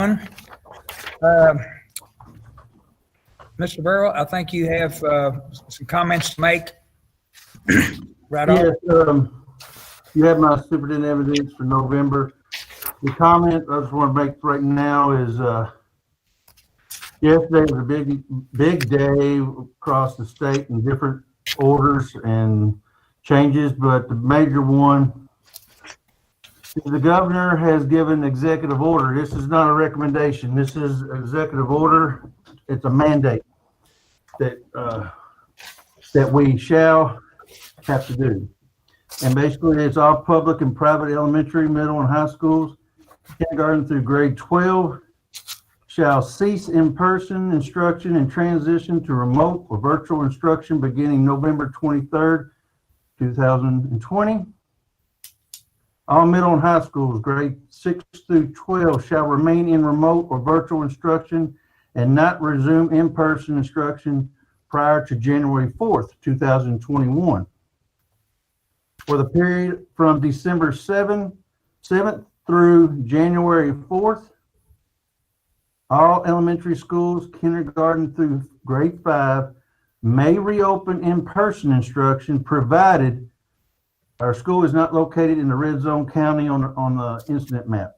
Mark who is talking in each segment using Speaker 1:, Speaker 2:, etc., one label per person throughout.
Speaker 1: Mr. Burrow, I think you have some comments to make. Right on.
Speaker 2: Yes, you have my superintendent evidence for November. The comment I just want to make right now is yesterday was a big day across the state and different orders and changes, but the major one is the governor has given executive order. This is not a recommendation. This is executive order. It's a mandate that that we shall have to do. And basically it's all public and private elementary, middle and high schools, kindergarten through grade 12 shall cease in-person instruction and transition to remote or virtual instruction beginning November 23rd, 2020. All middle and high schools, grade 6 through 12, shall remain in remote or virtual instruction and not resume in-person instruction prior to January 4th, 2021. For the period from December 7th through January 4th, all elementary schools, kindergarten through grade 5, may reopen in-person instruction provided our school is not located in the red zone county on the incident map.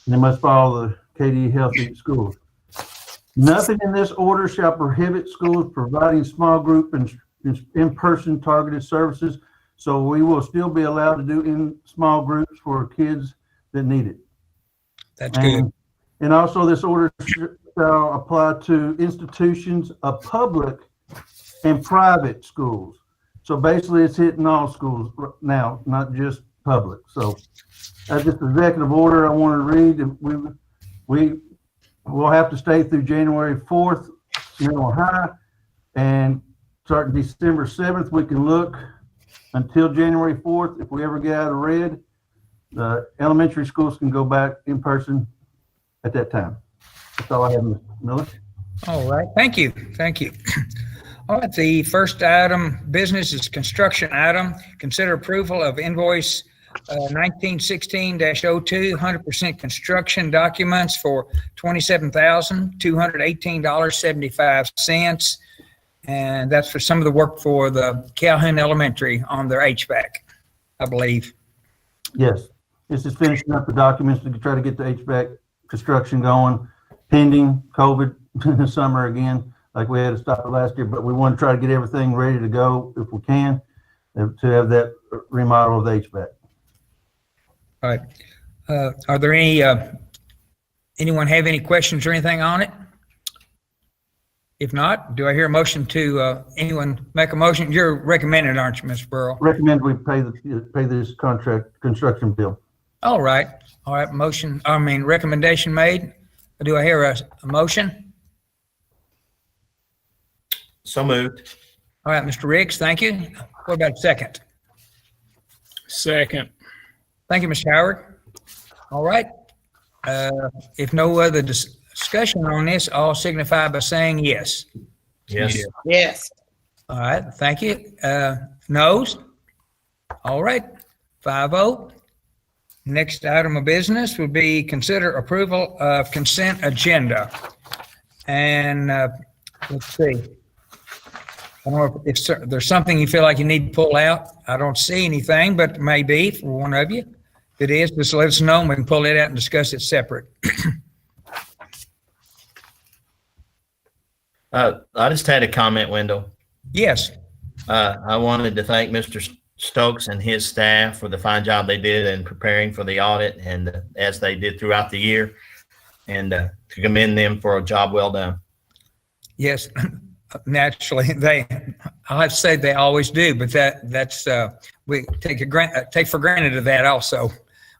Speaker 2: And they must follow the KD Healthy Schools. Nothing in this order shall prohibit schools providing small group and in-person targeted services. So we will still be allowed to do in small groups for kids that need it.
Speaker 1: That's good.
Speaker 2: And also this order shall apply to institutions of public and private schools. So basically it's hitting all schools now, not just public. So that's just executive order I want to read. We will have to stay through January 4th, middle and high, and starting December 7th, we can look until January 4th. If we ever get out of red, the elementary schools can go back in person at that time. That's all I have, Mr. Miller.
Speaker 1: All right. Thank you. Thank you. All right. The first item business is construction item. Consider approval of invoice 1916-02 100% construction documents for $27,218.75. And that's for some of the work for the Calhoun Elementary on their HVAC, I believe.
Speaker 2: Yes. This is finishing up the documents to try to get the HVAC construction going, pending COVID in the summer again, like we had to stop it last year, but we want to try to get everything ready to go if we can to have that remodel of the HVAC.
Speaker 1: All right. Are there anyone have any questions or anything on it? If not, do I hear a motion to anyone make a motion? You're recommending, aren't you, Mr. Burrow?
Speaker 2: Recommend we pay this contract construction bill.
Speaker 1: All right. All right. Recommendation made. Do I hear a motion?
Speaker 3: So moved.
Speaker 1: All right, Mr. Riggs, thank you. What about a second?
Speaker 4: Second.
Speaker 1: Thank you, Mr. Howard. All right. If no other discussion on this, all signify by saying yes.
Speaker 3: Yes.
Speaker 4: Yes.
Speaker 1: All right. Thank you. Noes? All right. 5-0. Next item of business would be consider approval of consent agenda. And let's see. I don't know if there's something you feel like you need to pull out. I don't see anything, but maybe for one of you. If it is, just let us know and we can pull it out and discuss it separate.
Speaker 3: I just had a comment, Wendell.
Speaker 1: Yes.
Speaker 3: I wanted to thank Mr. Stokes and his staff for the fine job they did in preparing for the audit and as they did throughout the year, and to commend them for a job well done.
Speaker 1: Yes. Naturally, I'll have to say they always do, but that's we take for granted of that also,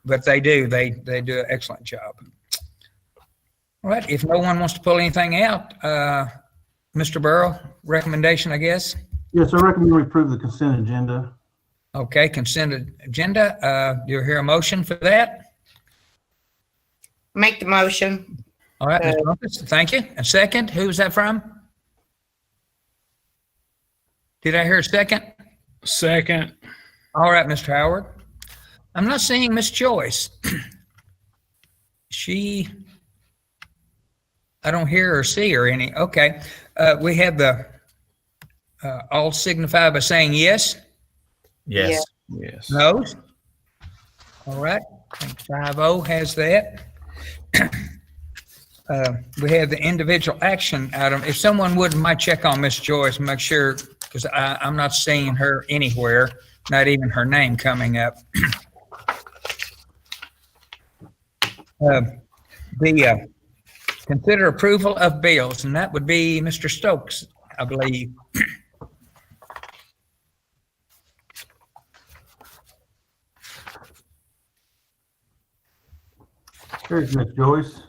Speaker 1: but they do an excellent job. All right, if no one wants to pull anything out, Mr. Burrow, recommendation, I guess.
Speaker 2: Yes, I recommend we approve the consent agenda.
Speaker 1: Okay, consent agenda. Do you hear a motion for that?
Speaker 4: Make the motion.
Speaker 1: All right, Ms. Bumpus, thank you. A second, who's that from? Did I hear a second?
Speaker 4: Second.
Speaker 1: All right, Mr. Howard. I'm not seeing Miss Joyce. She I don't hear or see or any. Okay. We have the, all signify by saying yes,
Speaker 3: Yes.
Speaker 4: Yes.
Speaker 1: no's. All right. I think 5-0 has that. We have the individual action item. If someone would, might check on Miss Joyce, make sure, because I'm not seeing her anywhere, not even her name coming up. The consider approval of bills, and that would be Mr. Stokes, I believe.
Speaker 2: Here's Miss Joyce.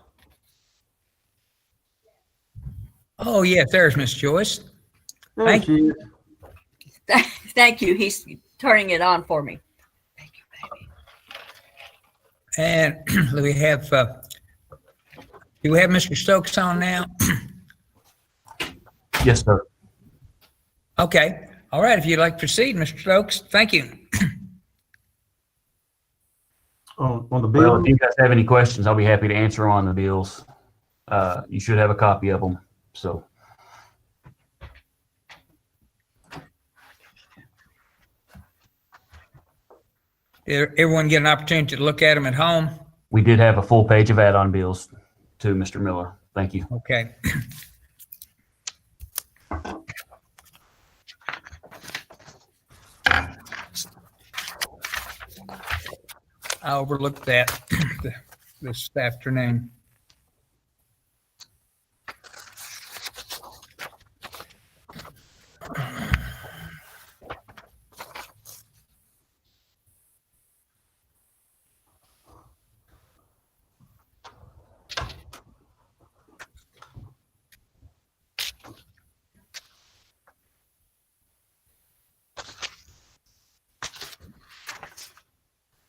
Speaker 1: Oh, yes, there's Miss Joyce.
Speaker 2: There
Speaker 1: Thank
Speaker 2: she is.
Speaker 5: Thank you. He's turning it on for me. Thank you, baby.
Speaker 1: And we have, do we have Mr. Stokes on now?
Speaker 6: Yes, sir.
Speaker 1: Okay. All right. If you'd like to proceed, Mr. Stokes, thank you.
Speaker 2: On the
Speaker 6: Well,
Speaker 2: bill.
Speaker 6: if you guys have any questions, I'll be happy to answer on the bills. You should have a copy of them, so.
Speaker 1: Everyone get an opportunity to look at them at home?
Speaker 6: We did have a full page of add-on bills to Mr. Miller. Thank you.
Speaker 1: Okay. I overlooked that this afternoon.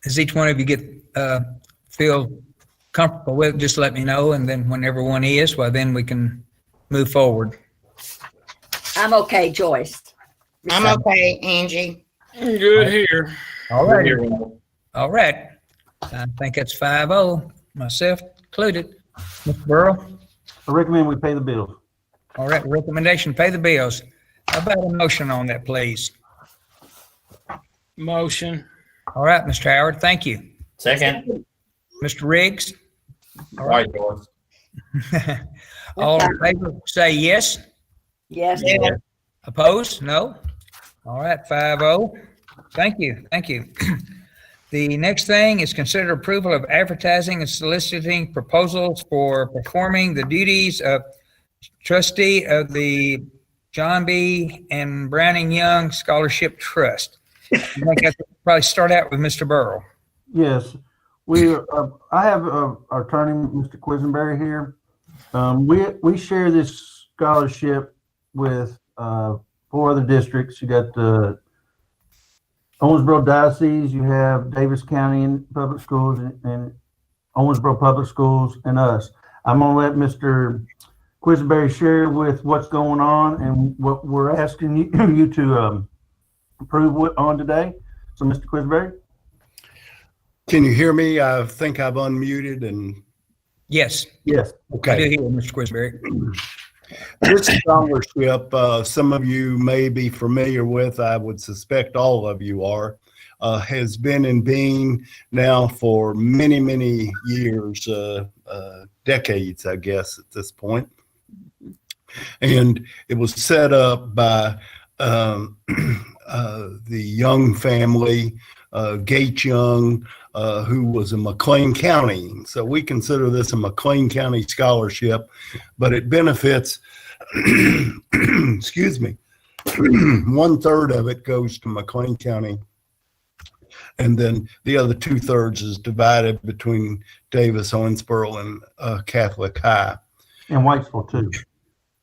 Speaker 1: As each one of you get feel comfortable with it, just let me know, and then when everyone is, well, then we can move forward.
Speaker 5: I'm okay, Joyce.
Speaker 7: I'm okay, Angie.
Speaker 4: Good here.
Speaker 1: All right. All right. I think that's 5-0, myself included. Mr. Burrow?
Speaker 2: I recommend we pay the bills.
Speaker 1: All right, recommendation, pay the bills. How about a motion on that, please?
Speaker 4: Motion.
Speaker 1: All right, Mr. Howard, thank you.
Speaker 3: Second.
Speaker 1: Mr. Riggs?
Speaker 3: All right, George.
Speaker 1: All in favor, say yes.
Speaker 5: Yes.
Speaker 7: Yeah.
Speaker 1: Opposed? No? All right, 5-0. Thank you, thank you. The next thing is consider approval of advertising and soliciting proposals for performing the duties of trustee of the John B. and Browning Young Scholarship Trust. I think I should probably start out with Mr. Burrow.
Speaker 2: Yes, I have our attorney, Mr. Quisenberry here. We share this scholarship with 4 other districts. You got the Owensboro Diocese, you have Davis County Public Schools and Owensboro Public Schools and us. I'm gonna let Mr. Quisenberry share with what's going on and what we're asking you to approve on today. So, Mr. Quisenberry?
Speaker 8: Can you hear me? I think I've unmuted and,
Speaker 1: Yes,
Speaker 2: Yes.
Speaker 1: I do
Speaker 8: okay.
Speaker 1: hear Mr. Quisberry.
Speaker 8: This scholarship, some of you may be familiar with, I would suspect all of you are, has been in being now for many, many years, decades, I guess, at this point. And it was set up by the Young family, Gate Young, who was in McLean County. So we consider this a McLean County scholarship, but it benefits, excuse me, 1/3 of it goes to McLean County. And then the other 2/3 is divided between Davis, Owensboro, and Catholic High.
Speaker 2: And Whitesville too.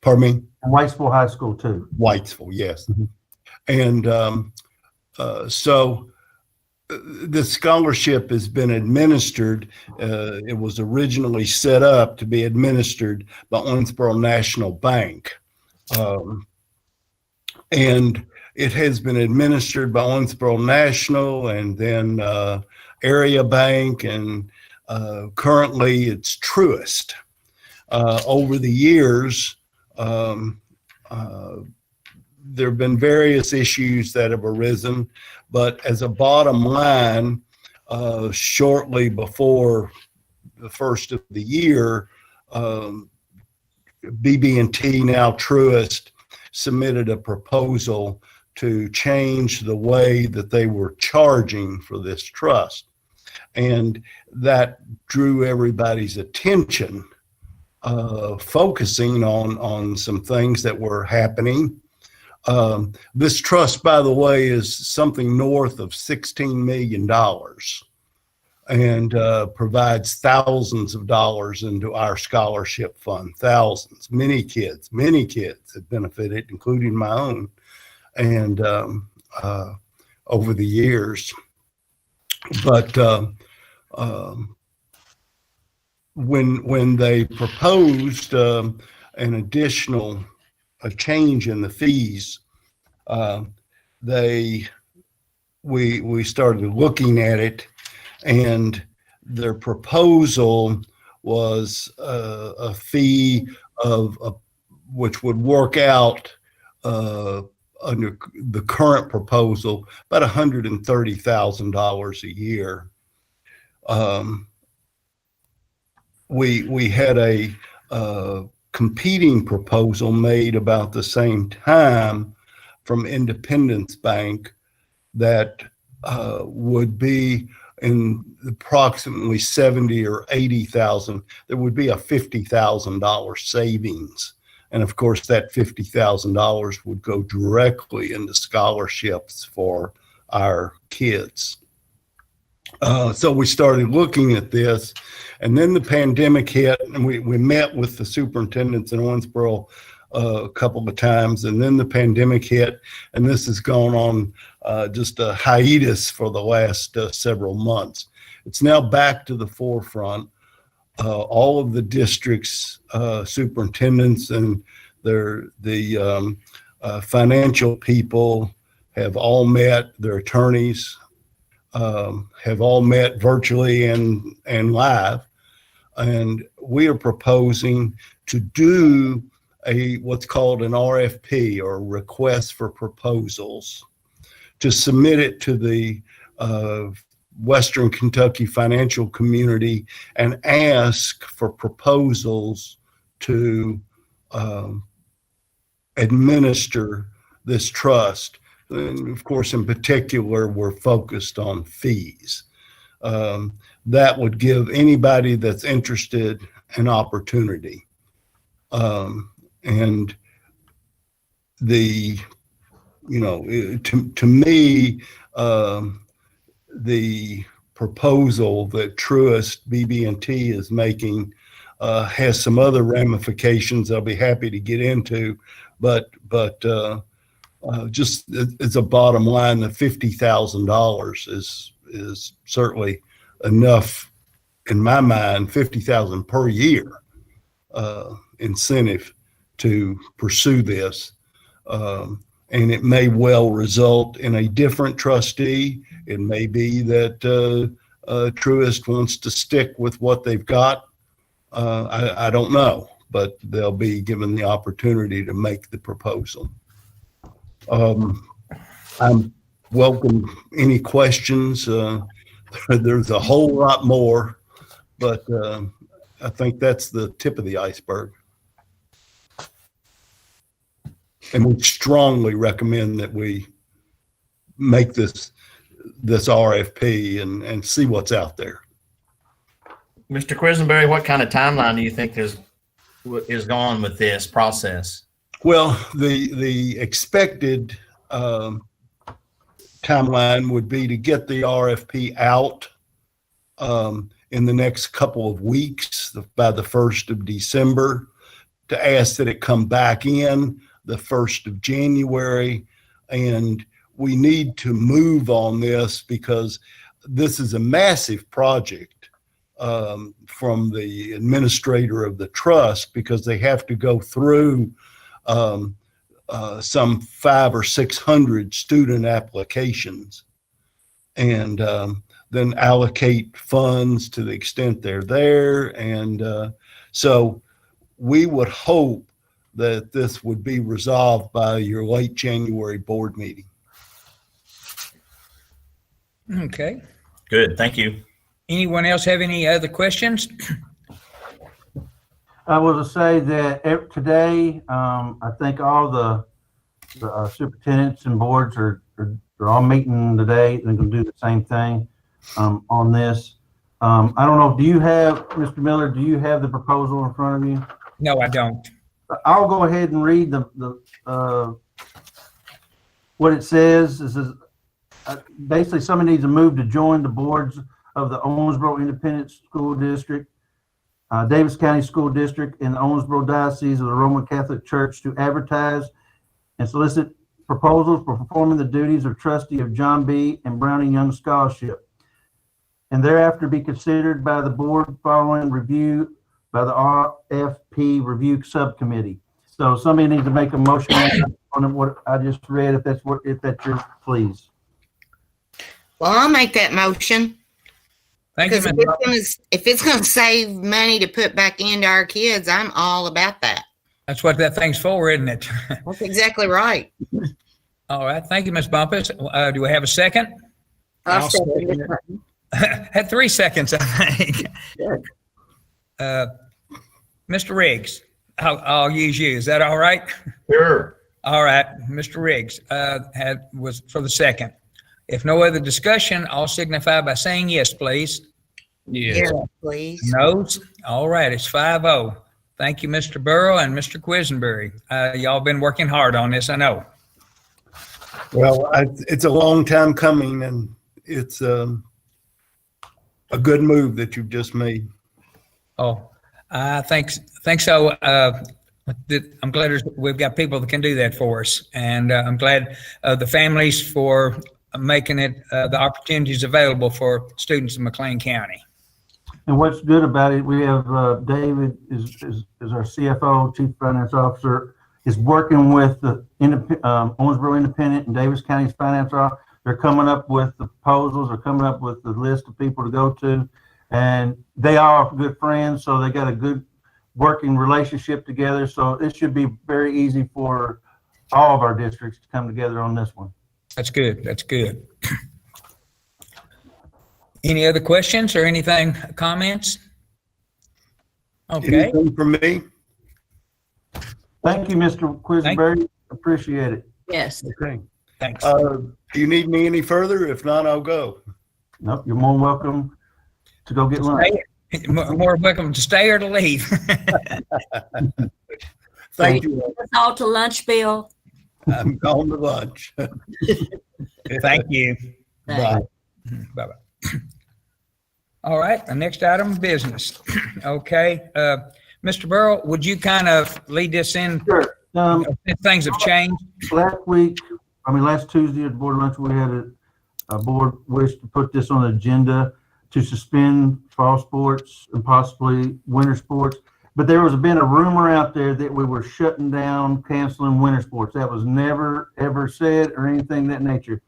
Speaker 8: Pardon me?
Speaker 2: And Whitesville High School too.
Speaker 8: Whitesville, yes.
Speaker 2: Mhm.
Speaker 8: And so the scholarship has been administered. It was originally set up to be administered by Owensboro National Bank. And it has been administered by Owensboro National and then Area Bank, and currently it's Truist. over the years, there have been various issues that have arisen, but as a bottom line, shortly before the first of the year, BB&T, now Truist, submitted a proposal to change the way that they were charging for this trust. And that drew everybody's attention, focusing on some things that were happening. This trust, by the way, is something north of $16 million and provides thousands of dollars into our scholarship fund. Thousands, many kids have benefited, including my own, and over the years. But when they proposed an additional change in the fees, we started looking at it, and their proposal was a fee of which would work out under the current proposal about $130,000 a year. We had a competing proposal made about the same time from Independence Bank that would be in approximately 70 or 80,000. There would be a $50,000 savings. And of course, that $50,000 would go directly into scholarships for our kids. So we started looking at this, and then the pandemic hit, and we met with the superintendents in Owensboro a couple of times, and then the pandemic hit, and this has gone on just a hiatus for the last several months. It's now back to the forefront. All of the districts, superintendents, and the financial people have all met, their attorneys have all met virtually and live, and we are proposing to do what's called an RFP, or request for proposals, to submit it to the Western Kentucky financial community and ask for proposals to administer this trust. And of course, in particular, we're focused on fees. That would give anybody that's interested an opportunity. And to me, the proposal that Truist BB&T is making has some other ramifications I'll be happy to get into, but just as a bottom line, the $50,000 is certainly enough in my mind. $50,000 per year incentive to pursue this, and it may well result in a different trustee. It may be that Truist wants to stick with what they've got. I don't know, but they'll be given the opportunity to make the proposal. I'm welcome any questions. There's a whole lot more, but I think that's the tip of the iceberg. And we strongly recommend that we make this RFP and see what's out there.
Speaker 3: Mr. Quisenberry, what kind of timeline do you think is gone with this process?
Speaker 8: Well, the expected timeline would be to get the RFP out in the next couple of weeks, by the 1st of December, to ask that it come back in the 1st of January. And we need to move on this because this is a massive project from the administrator of the trust, because they have to go through some 500 or 600 student applications and then allocate funds to the extent they're there. And so we would hope that this would be resolved by your late January board meeting.
Speaker 1: Okay.
Speaker 3: Good, thank you.
Speaker 1: Anyone else have any other questions?
Speaker 2: I will just say that today, I think all the superintendents and boards are all meeting today. They're going to do the same thing on this. I don't know. Do you have, Mr. Miller? Do you have the proposal in front of you?
Speaker 1: No, I don't.
Speaker 2: I'll go ahead and read what it says. This is basically somebody needs to move to join the boards of the Owensboro Independent School District, Davis County School District, and the Owensboro Diocese of the Roman Catholic Church to advertise and solicit proposals for performing the duties of trustee of John B. and Brownie Young Scholarship, and thereafter be considered by the board following review by the RFP Review Subcommittee. So somebody needs to make a motion on what I just read, if that's your please.
Speaker 7: Well, I'll make that motion.
Speaker 1: Thank you,
Speaker 7: Because
Speaker 1: Ms.
Speaker 7: if it's gonna save money to put back into our kids, I'm all about that.
Speaker 1: That's what that thing's for, isn't it?
Speaker 7: That's exactly right.
Speaker 1: All right. Thank you, Ms. Bumpus. Do we have a second?
Speaker 4: I'll
Speaker 7: second
Speaker 4: second
Speaker 7: it.
Speaker 1: Had 3 seconds, I think. Mr. Riggs, I'll use you. Is that all right?
Speaker 3: Sure.
Speaker 1: All right. Mr. Riggs was for the second. If no other discussion, I'll signify by saying yes, please.
Speaker 4: Yes.
Speaker 7: Yeah, please.
Speaker 1: Noes? All right. It's 5-0. Thank you, Mr. Burrow and Mr. Quisenberry. Y'all been working hard on this, I know.
Speaker 8: Well, it's a long time coming, and it's a good move that you've just made.
Speaker 1: Oh, I think so. I'm glad we've got people that can do that for us, and I'm glad the families for making it the opportunities available for students in McLean County.
Speaker 2: And what's good about it, we have David is our CFO, Chief Finance Officer, is working with the Owensboro Independent and Davis County's finance office. They're coming up with the proposals, they're coming up with the list of people to go to, and they are good friends, so they got a good working relationship together. So it should be very easy for all of our districts to come together on this one.
Speaker 1: That's good. That's good. Any other questions or anything, comments? Okay.
Speaker 8: Anything from me?
Speaker 2: Thank you, Mr. Quisenberry. Appreciate it.
Speaker 5: Yes.
Speaker 8: Okay.
Speaker 1: Thanks.
Speaker 8: Do you need me any further? If not, I'll go.
Speaker 2: Nope, you're more than welcome to go get lunch.
Speaker 1: More welcome to stay or to leave.
Speaker 8: Thank you.
Speaker 5: It's all to lunch, Bill.
Speaker 8: I'm going to lunch.
Speaker 1: Thank you.
Speaker 8: Bye.
Speaker 1: Bye-bye. All right, the next item of business. Okay, Mr. Burrow, would you kind of lead this in?
Speaker 2: Sure.
Speaker 1: If things have changed?
Speaker 2: Last Tuesday at board lunch, we had a board wish to put this on the agenda to suspend fall sports and possibly winter sports. But there was been a rumor out there that we were shutting down, canceling winter sports. That was never, ever said or anything of that nature.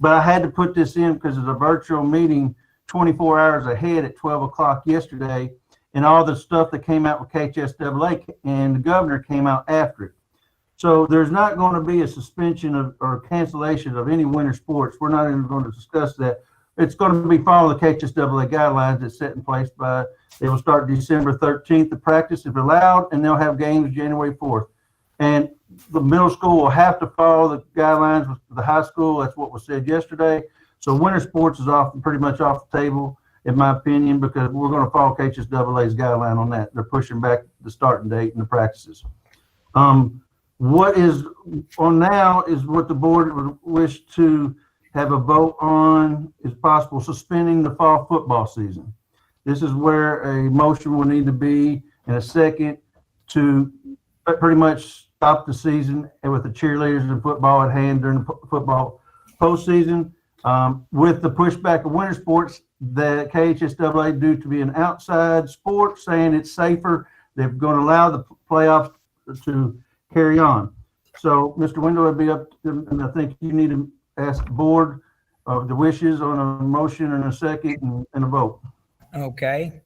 Speaker 2: But I had to put this in because it's a virtual meeting 24 hours ahead at 12 o'clock yesterday, and all the stuff that came out with KHSAA and the governor came out after it. So there's not going to be a suspension or cancellation of any winter sports. We're not even going to discuss that. It's going to be follow the KHSAA guidelines that's set in place by, they will start December 13th. The practice if allowed, and they'll have games January 4th. And the middle school will have to follow the guidelines with the high school. That's what was said yesterday. So winter sports is pretty much off the table, in my opinion, because we're going to follow KHSAA's guideline on that. They're pushing back the starting date and the practices. What is on now is what the board would wish to have a vote on, is possible suspending the fall football season. This is where a motion will need to be in a second to pretty much stop the season, and with the cheerleaders and football at hand during the football postseason. With the pushback of winter sports that KHSAA due to be an outside sport, saying it's safer, they're going to allow the playoffs to carry on. So, Mr. Wendell, it'd be up to them, and I think you need to ask the board of the wishes on a motion and a second and a vote.
Speaker 1: Okay.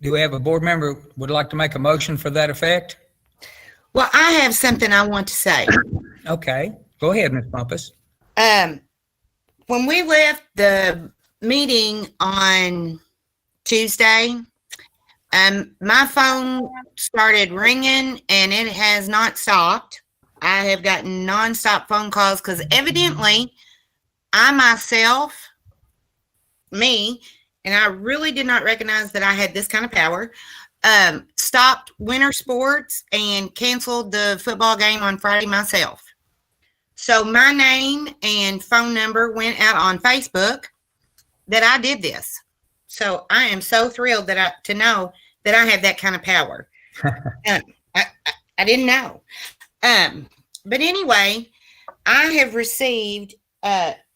Speaker 1: Do we have a board member who would like to make a motion for that effect?
Speaker 7: Well, I have something I want to say.
Speaker 1: Okay, go ahead, Ms. Bumpus.
Speaker 7: When we left the meeting on Tuesday, my phone started ringing and it has not stopped. I have gotten nonstop phone calls because evidently I myself, me, and I really did not recognize that I had this kind of power, stopped winter sports and canceled the football game on Friday myself. So my name and phone number went out on Facebook that I did this. So I am so thrilled to know that I have that kind of power. I didn't know. But anyway, I have received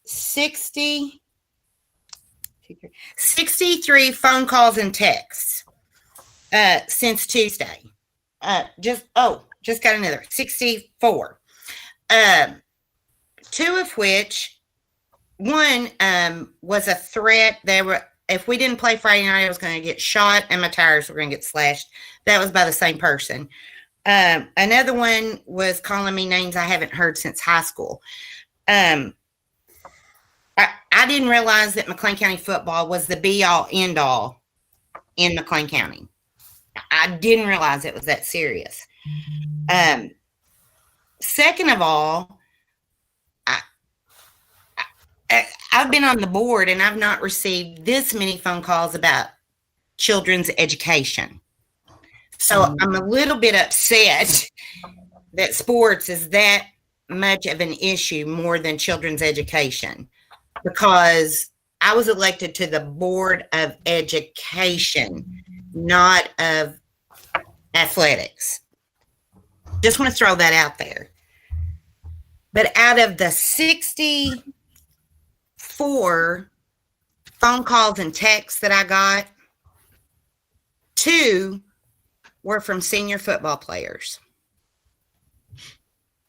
Speaker 7: 63 phone calls and texts since Tuesday. Just got another 64. Two of which, one was a threat. If we didn't play Friday night, I was going to get shot and my tires were going to get slashed. That was by the same person. Another one was calling me names I haven't heard since high school. I didn't realize that McLean County football was the be-all, end-all in McLean County. I didn't realize it was that serious. Second of all, I've been on the board and I've not received this many phone calls about children's education. So I'm a little bit upset that sports is that much of an issue more than children's education, because I was elected to the Board of Education, not of athletics. Just want to throw that out there. But out of the 64 phone calls and texts that I got, 2 were from senior football players.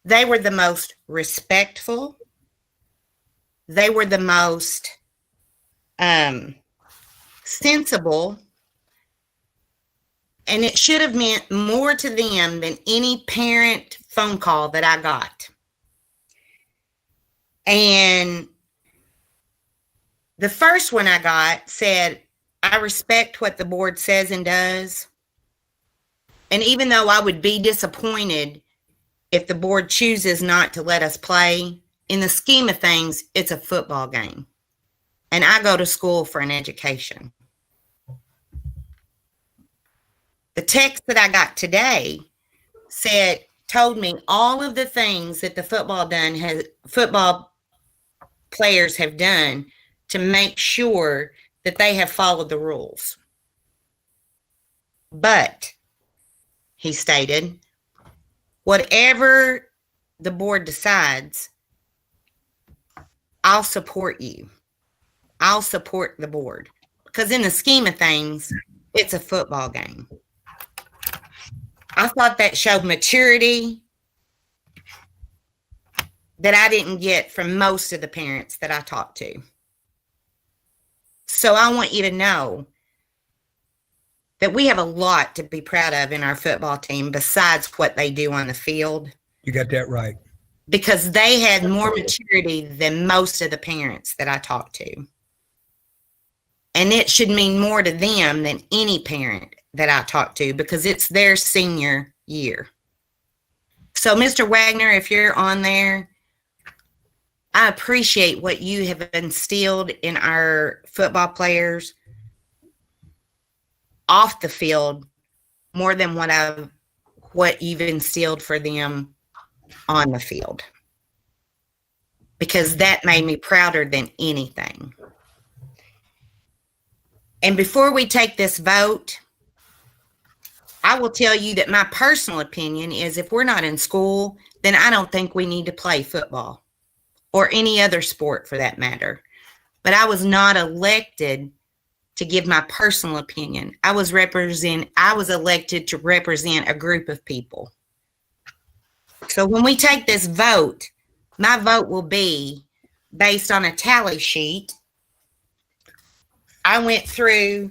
Speaker 7: They were the most respectful. They were the most sensible. And it should have meant more to them than any parent phone call that I got. And the first one I got said, I respect what the board says and does. And even though I would be disappointed if the board chooses not to let us play, in the scheme of things, it's a football game. And I go to school for an education. The text that I got today told me all of the things that the football players have done to make sure that they have followed the rules. But, he stated, whatever the board decides, I'll support you. I'll support the board. Because in the scheme of things, it's a football game. I thought that showed maturity that I didn't get from most of the parents that I talked to. So I want you to know that we have a lot to be proud of in our football team besides what they do on the field.
Speaker 1: You got that right.
Speaker 7: Because they had more maturity than most of the parents that I talked to. And it should mean more to them than any parent that I talk to, because it's their senior year. So, Mr. Wagner, if you're on there, I appreciate what you have instilled in our football players off the field more than what you've instilled for them on the field, because that made me prouder than anything. And before we take this vote, I will tell you that my personal opinion is if we're not in school, then I don't think we need to play football or any other sport for that matter. But I was not elected to give my personal opinion. I was elected to represent a group of people. So when we take this vote, my vote will be based on a tally sheet. I went through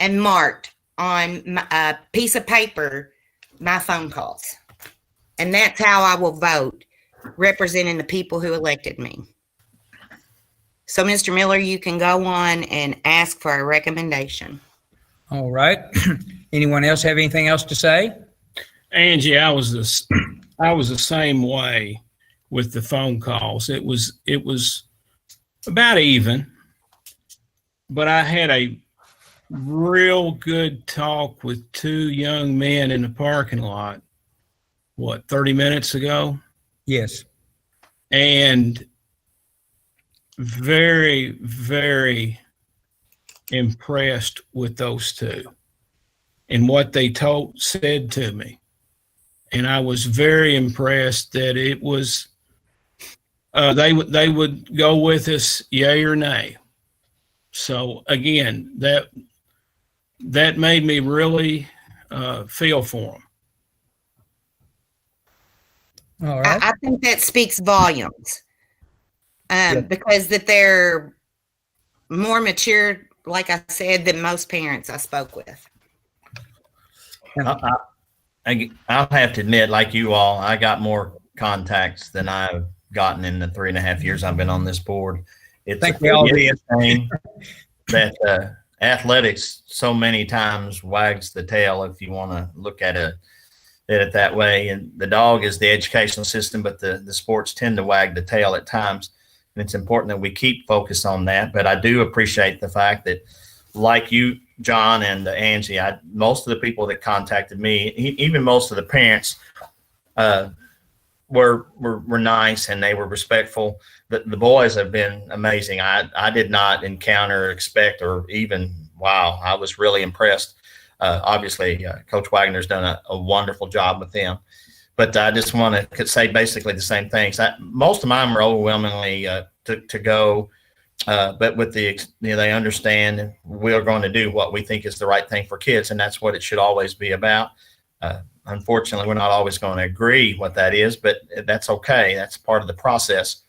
Speaker 7: and marked on a piece of paper my phone calls. And that's how I will vote, representing the people who elected me. So, Mr. Miller, you can go on and ask for a recommendation.
Speaker 1: All right. Anyone else have anything else to say?
Speaker 4: Angie, I was the same way with the phone calls. It was about even, but I had a real good talk with two young men in the parking lot, 30 minutes ago?
Speaker 1: Yes.
Speaker 4: And very, very impressed with those two and what they said to me. And I was very impressed that it was, they would go with us, yay or nay. So again, that made me really feel for them.
Speaker 1: All right.
Speaker 7: I think that speaks volumes. Because that they're more mature, like I said, than most parents I spoke with.
Speaker 3: I'll have to admit, like you all, I got more contacts than I've gotten in the 3.5 years I've been on this board. It's
Speaker 1: I think we all did.
Speaker 3: That athletics so many times wags the tail, if you want to look at it that way. And the dog is the educational system, but the sports tend to wag the tail at times. And it's important that we keep focused on that. But I do appreciate the fact that, like you, John, and Angie, most of the people that contacted me, even most of the parents, were nice and they were respectful. The boys have been amazing. I did not encounter, expect, or even, wow, I was really impressed. Obviously, Coach Wagner's done a wonderful job with them. But I just want to say basically the same things. Most of mine are overwhelmingly to go, but with they understand we're going to do what we think is the right thing for kids, and that's what it should always be about. Unfortunately, we're not always going to agree what that is, but that's okay. That's part of the process.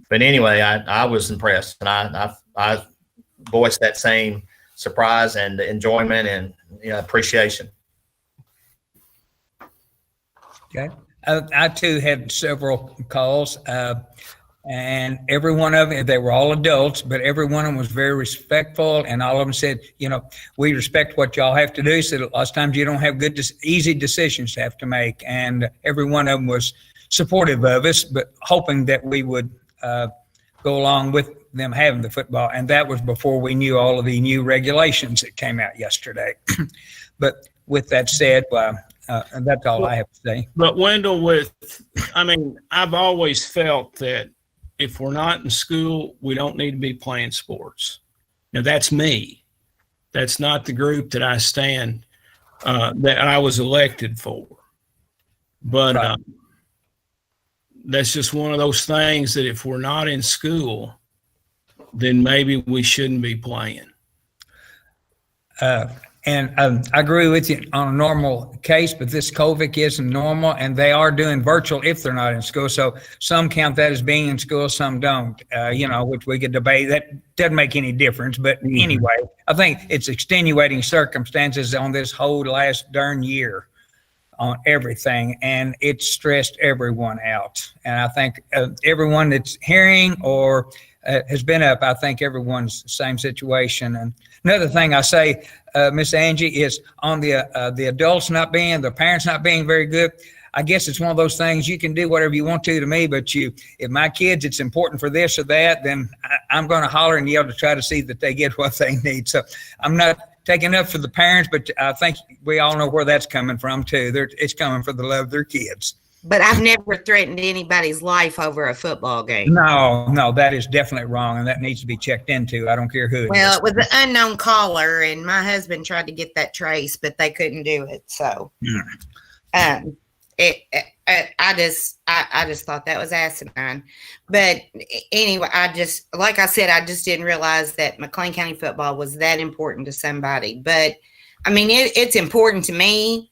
Speaker 3: But anyway, I was impressed, and I voiced that same surprise and enjoyment and appreciation.
Speaker 1: Okay. I too had several calls, and every one of them, they were all adults, but every one of them was very respectful, and all of them said, we respect what y'all have to do. So a lot of times you don't have good, easy decisions to have to make, and every one of them was supportive of us, but hoping that we would go along with them having the football, and that was before we knew all of the new regulations that came out yesterday. But with that said, and that's all I have to say.
Speaker 4: But Wendell, I've always felt that if we're not in school, we don't need to be playing sports. Now, that's me. That's not the group that I stand, that I was elected for. But
Speaker 1: Right.
Speaker 4: That's just one of those things that if we're not in school, then maybe we shouldn't be playing.
Speaker 1: And I agree with you on a normal case, but this COVID isn't normal, and they are doing virtual if they're not in school. So some count that as being in school, some don't, which we could debate. That doesn't make any difference. But anyway, I think it's extenuating circumstances on this whole last darn year on everything, and it stressed everyone out. And I think everyone that's hearing or has been up, I think everyone's the same situation. And another thing I say, Miss Angie, is on the adults not being, the parents not being very good. I guess it's one of those things, you can do whatever you want to me, but if my kids, it's important for this or that, then I'm going to holler and yell to try to see that they get what they need. So I'm not taking up for the parents, but I think we all know where that's coming from too. It's coming for the love of their kids.
Speaker 7: But I've never threatened anybody's life over a football game.
Speaker 1: No, that is definitely wrong, and that needs to be checked into. I don't care who.
Speaker 7: Well, it was an unknown caller, and my husband tried to get that trace, but they couldn't do it. So, I just thought that was asinine. But anyway, like I said, I just didn't realize that McLean County football was that important to somebody. But it's important to me.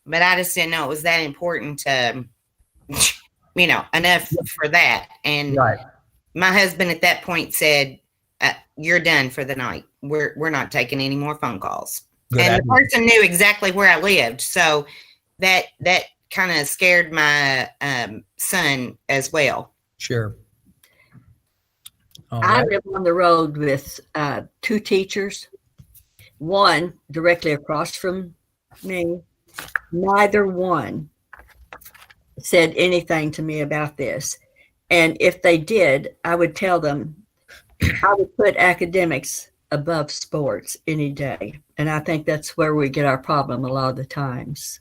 Speaker 7: But I just didn't know it was that important to, enough for that. And
Speaker 1: Right.
Speaker 7: My husband at that point said, "You're done for the night. We're not taking any more phone calls."
Speaker 1: Good
Speaker 7: And the
Speaker 1: idea.
Speaker 7: person knew exactly where I lived. So that kind of scared my son as well.
Speaker 1: Sure. All
Speaker 5: I
Speaker 1: right.
Speaker 5: live on the road with two teachers, one directly across from me. Neither one said anything to me about this. And if they did, I would tell them I would put academics above sports any day. And I think that's where we get our problem a lot of the times.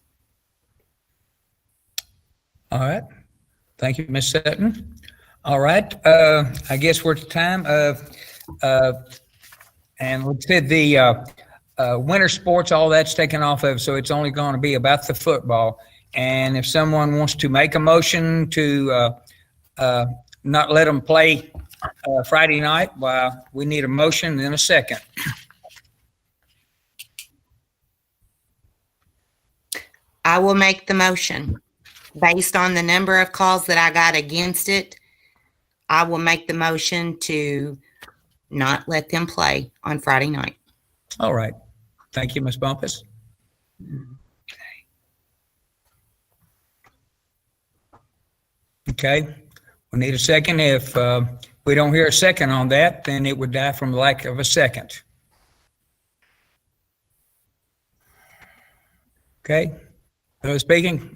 Speaker 1: All right. Thank you, Ms. Sutton. All right. I guess we're at the time of, and we said the winter sports, all that's taken off of, so it's only going to be about the football. And if someone wants to make a motion to not let them play Friday night, well, we need a motion and a second.
Speaker 7: I will make the motion based on the number of calls that I got against it. I will make the motion to not let them play on Friday night.
Speaker 1: All right. Thank you, Ms. Bumpus. Okay. We need a second. If we don't hear a second on that, then it would die from lack of a second. Okay. Speaking,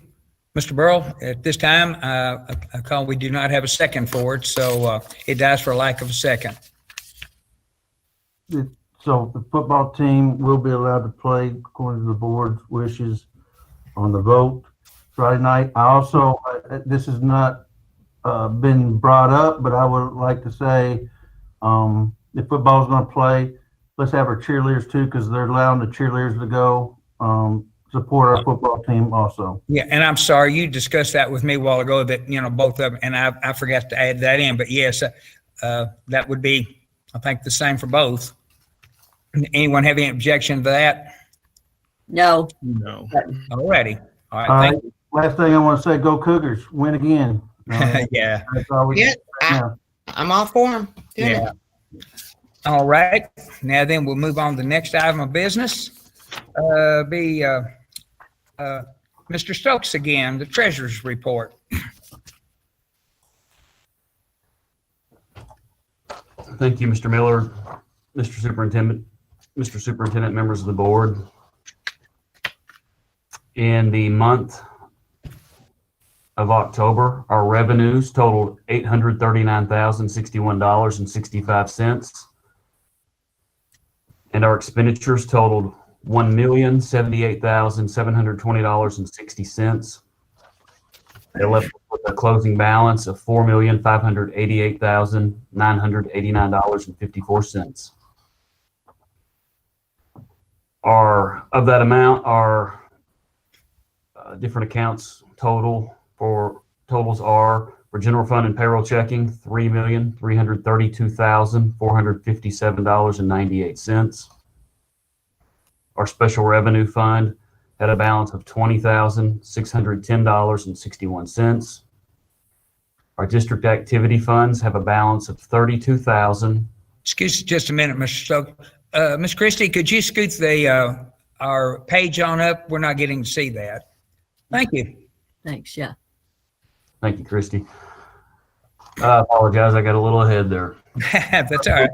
Speaker 1: Mr. Burrow, at this time, I call we do not have a second for it, so it dies for lack of a second.
Speaker 2: So the football team will be allowed to play according to the board's wishes on the vote Friday night. I also, this has not been brought up, but I would like to say, if football's going to play, let's have our cheerleaders too, because they're allowing the cheerleaders to go support our football team also.
Speaker 1: Yeah, and I'm sorry, you discussed that with me a while ago that, both of them, and I forgot to add that in, but yes, that would be, I think, the same for both. Anyone have any objection to that?
Speaker 5: No.
Speaker 4: No.
Speaker 1: Alrighty. All right.
Speaker 2: All right.
Speaker 1: Thank you.
Speaker 2: Last thing I want to say, go Cougars, win again.
Speaker 1: Yeah.
Speaker 2: That's all we
Speaker 7: Yeah, I'm all for them.
Speaker 1: Yeah. All right. Now then, we'll move on to the next item of business. Mr. Stokes again, the treasurer's report.
Speaker 6: Thank you, Mr. Miller, Mr. Superintendent, members of the board. In the month of October, our revenues totaled $839,061.65, and our expenditures totaled $1,078,720.60. They left with a closing balance of $4,588,989.54. Of that amount, our different accounts totals are for general fund and payroll checking, $3,332,457.98. Our special revenue fund had a balance of $20,610.61. Our district activity funds have a balance of $32,000.
Speaker 1: Excuse me just a minute, Mr. Stokes. Ms. Christie, could you scoot our page on up? We're not getting to see that. Thank you.
Speaker 5: Thanks. Yeah.
Speaker 6: Thank you, Christy. I apologize, I got a little ahead there.
Speaker 1: That's all right.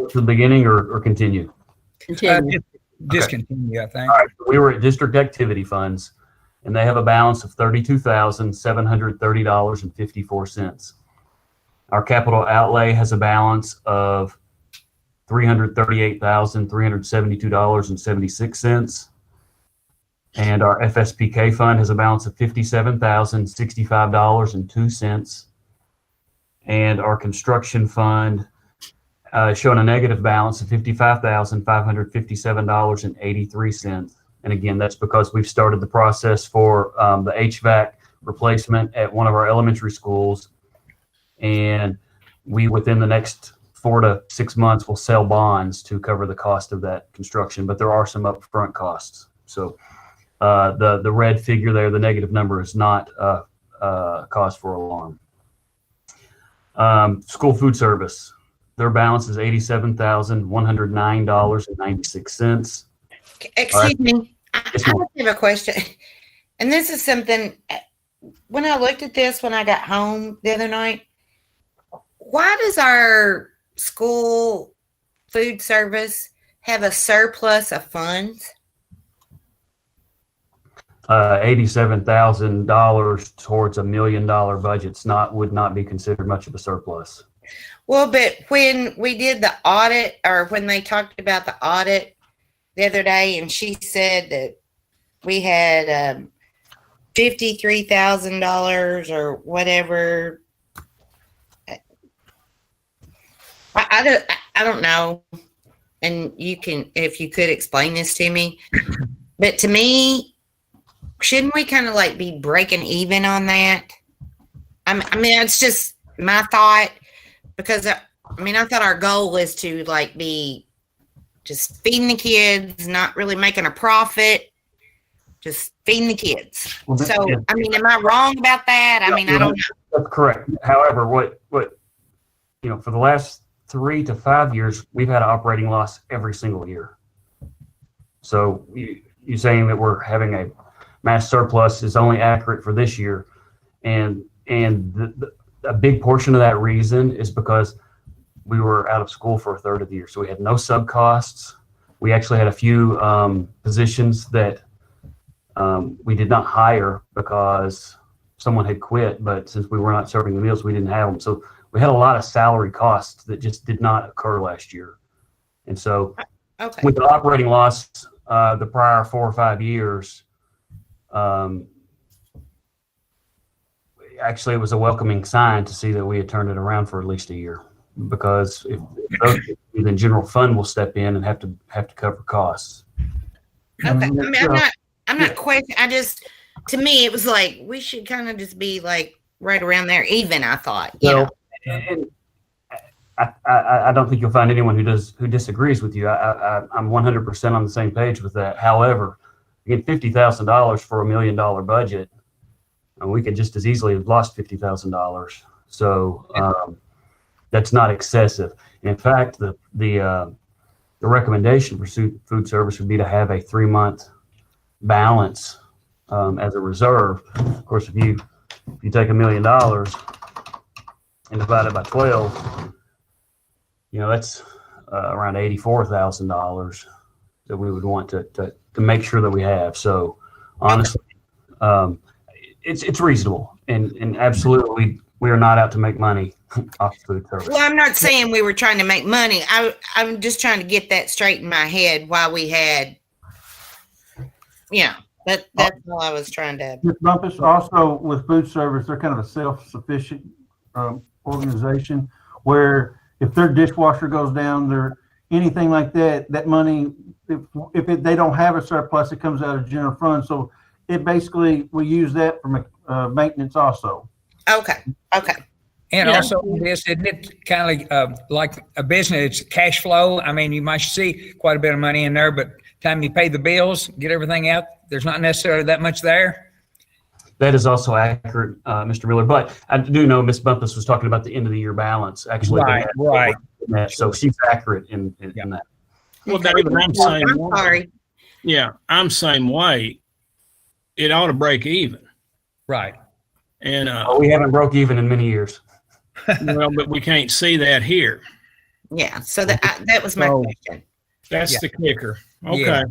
Speaker 6: To the beginning or continue?
Speaker 5: Continue.
Speaker 1: Just continue, I think.
Speaker 6: All right, so we were at district activity funds, and they have a balance of $32,730.54. Our capital outlay has a balance of $338,372.76. And our FSPK fund has a balance of $57,065.02. And our construction fund showing a negative balance of $55,557.83. And again, that's because we've started the process for the HVAC replacement at one of our elementary schools. And we, within the next 4 to 6 months, will sell bonds to cover the cost of that construction, but there are some upfront costs. So the red figure there, the negative number, is not cause for alarm. School food service, their balance is $87,109.96.
Speaker 7: Excuse me. I
Speaker 6: Yes, ma'am.
Speaker 7: just have a question. And this is something, when I looked at this when I got home the other night, why does our school food service have a surplus of funds?
Speaker 6: $87,000 towards $1 million budget's would not be considered much of a surplus.
Speaker 7: Well, but when we did the audit, or when they talked about the audit the other day, and she said that we had $53,000 or whatever. I don't know. And you can, if you could explain this to me. But to me, shouldn't we kind of like be breaking even on that? I mean, it's just my thought, because I thought our goal was to like be just feeding the kids, not really making a profit, just feeding the kids.
Speaker 6: Well,
Speaker 7: So,
Speaker 6: yeah.
Speaker 7: I mean, am I wrong about that? I mean, I don't know.
Speaker 6: That's correct. However, what for the last 3 to 5 years, we've had an operating loss every single year. So you saying that we're having a mass surplus is only accurate for this year, and a big portion of that reason is because we were out of school for a third of the year, so we had no sub costs. We actually had a few positions that we did not hire because someone had quit, but since we were not serving the meals, we didn't have them. So we had a lot of salary costs that just did not occur last year. And so
Speaker 7: Okay.
Speaker 6: with the operating loss, the prior 4 or 5 years, actually it was a welcoming sign to see that we had turned it around for at least a year, because if those, then general fund will step in and have to cover costs.
Speaker 7: Okay. I mean, I'm not questioning. To me, it was like, we should kind of just be like right around there, even, I thought, you know.
Speaker 6: And I don't think you'll find anyone who disagrees with you. I'm 100% on the same page with that. However, again, $50,000 for $1 million budget, and we could just as easily have lost $50,000. So that's not excessive. In fact, the recommendation for food service would be to have a 3-month balance as a reserve. Of course, if you take $1 million and divide it by 12, that's around $84,000 that we would want to make sure that we have. So honestly, it's reasonable, and absolutely we are not out to make money off food service.
Speaker 7: Well, I'm not saying we were trying to make money. I'm just trying to get that straight in my head while we had, that's all I was trying to.
Speaker 2: Ms. Bumpus, also with food service, they're kind of a self-sufficient organization, where if their dishwasher goes down, anything like that, that money, if they don't have a surplus, it comes out of general fund. So it basically, we use that for maintenance also.
Speaker 7: Okay.
Speaker 1: And
Speaker 7: Yeah.
Speaker 1: also this, isn't it kind of like a business, it's cash flow? I mean, you might see quite a bit of money in there, but time you pay the bills, get everything out, there's not necessarily that much there.
Speaker 6: That is also accurate, Mr. Miller. But I do know Ms. Bumpus was talking about the end of the year balance. Actually,
Speaker 1: Right.
Speaker 6: So she's accurate in that.
Speaker 4: Well, David, I'm saying,
Speaker 7: I'm sorry.
Speaker 4: yeah, I'm same way. It ought to break even.
Speaker 1: Right.
Speaker 4: And,
Speaker 6: We haven't broke even in many years.
Speaker 4: well, but we can't see that here.
Speaker 7: Yeah. So that was my
Speaker 4: Oh.
Speaker 7: question.
Speaker 4: That's
Speaker 1: Yeah.
Speaker 4: the kicker. Okay.
Speaker 1: Yeah.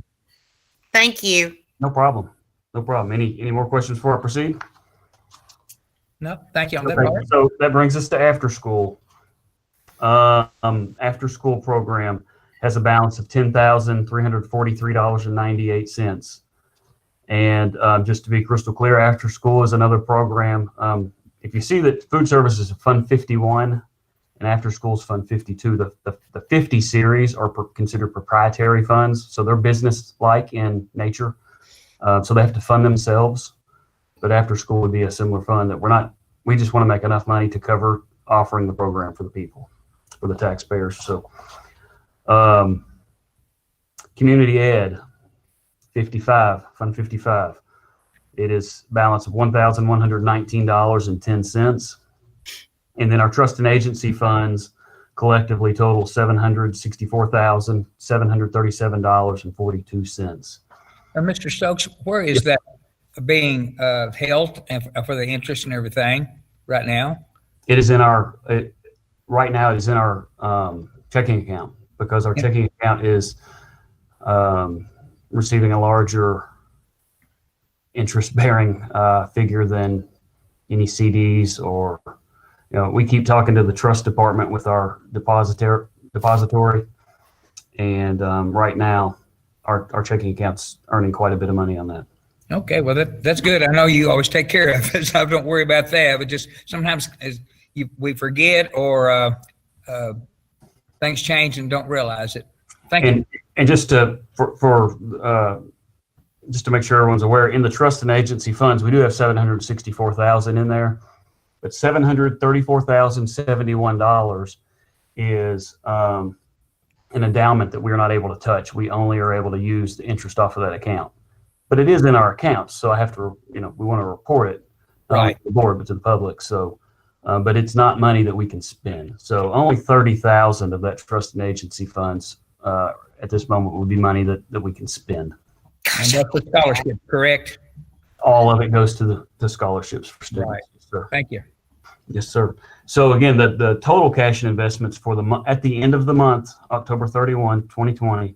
Speaker 7: Thank you.
Speaker 6: No problem. Any more questions before I proceed?
Speaker 1: No, thank you on that
Speaker 6: Okay,
Speaker 1: part.
Speaker 6: so that brings us to after school. After school program has a balance of $10,343.98. And just to be crystal clear, after school is another program. If you see that food service is Fund 51 and after school is Fund 52, the 50 series are considered proprietary funds. So they're business-like in nature. So they have to fund themselves. But after school would be a similar fund that we just want to make enough money to cover offering the program for the people, for the taxpayers. So community ed, 55, Fund 55. It is balance of $1,119.10. And then our trust and agency funds collectively total $764,737.42.
Speaker 1: Mr. Stokes, where is that being held and for the interest and everything right now?
Speaker 6: It is in our, right now it is in our checking account, because our checking account is receiving a larger interest-bearing figure than any CDs or, we keep talking to the trust department with our depository, and right now our checking account's earning quite a bit of money on that.
Speaker 1: Okay, well, that's good. I know you always take care of it, so I don't worry about that. But just sometimes we forget or things change and don't realize it. Thank you.
Speaker 6: And just to just to make sure everyone's aware, in the trust and agency funds, we do have $764,000 in there, but $734,071 is an endowment that we're not able to touch. We only are able to use the interest off of that account. But it is in our accounts, so I have to, we want to report it, not only to the board, but to the public. So, but it's not money that we can spend. So only $30,000 of that trust and agency funds at this moment would be money that we can spend.
Speaker 1: And that's the scholarship, correct?
Speaker 6: All of it goes to the scholarships for students.
Speaker 1: Right.
Speaker 6: Yes, sir.
Speaker 1: Thank you.
Speaker 6: Yes, sir. So again, the total cash and investments for at the end of the month, October 31, 2020,